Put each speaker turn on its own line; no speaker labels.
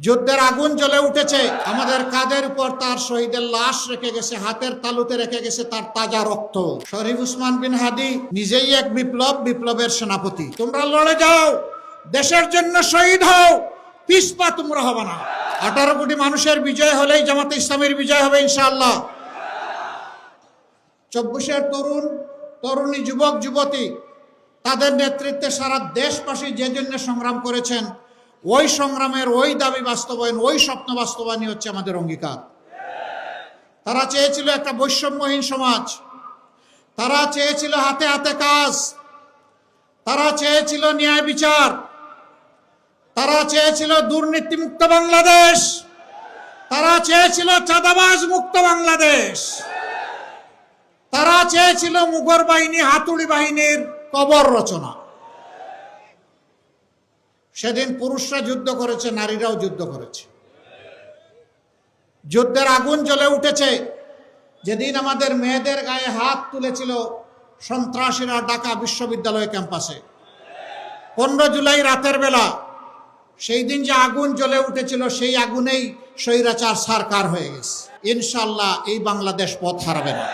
যুদ্ধের আগুন জ্বলে উঠেছে, আমাদের কাঁধের উপর তার শহীদের লাশ রেখে গেছে, হাতের তালুতে রেখে গেছে তার তাজা রক্ত। শরীফ উসমান বিন হাদি নিজেই এক বিপ্লবের সেনাপতি। তোমরা লড়ে যাও, দেশের জন্য শহীদ হও, পিছপা তোমরা হবে না। 18 কোটি মানুষের বিজয় হলেই জামাতে ইসলামের বিজয় হবে ইনশাআল্লাহ। 24-এর তরুণী যুবক যুবতী তাদের নেতৃত্বে সারা দেশবাসী যে জন্য সংগ্রাম করেছেন, ওই সংগ্রামের ওই দাবি বাস্তবায়ন, ওই স্বপ্ন বাস্তবায়নই হচ্ছে আমাদের অঙ্গীকার। তারা চেয়েছিল একটা বৈষম্যহীন সমাজ, তারা চেয়েছিল হাতে হাতে কাজ, তারা চেয়েছিল ন্যায় বিচার, তারা চেয়েছিল দুর্নীতি মুক্ত বাংলাদেশ, তারা চেয়েছিল চাঁদাবাজ মুক্ত বাংলাদেশ, তারা চেয়েছিল মুগল বাহিনী হাতুড়ি বাহিনীর কবর রচনা। সেদিন পুরুষরা যুদ্ধ করেছে, নারীরাও যুদ্ধ করেছে। যুদ্ধের আগুন জ্বলে উঠেছে যেদিন আমাদের মেয়েদের গায়ে হাত তুলেছিল সন্ত্রাসীরা ঢাকা বিশ্ববিদ্যালয় ক্যাম্পাসে 15 জুলাই রাতের বেলা। সেই দিন যে আগুন জ্বলে উঠেছিল, সেই আগুনেই স্বৈরাচার সরকার হয়ে গেছে। ইনশাআল্লাহ এই বাংলাদেশ পথ হারাবে না।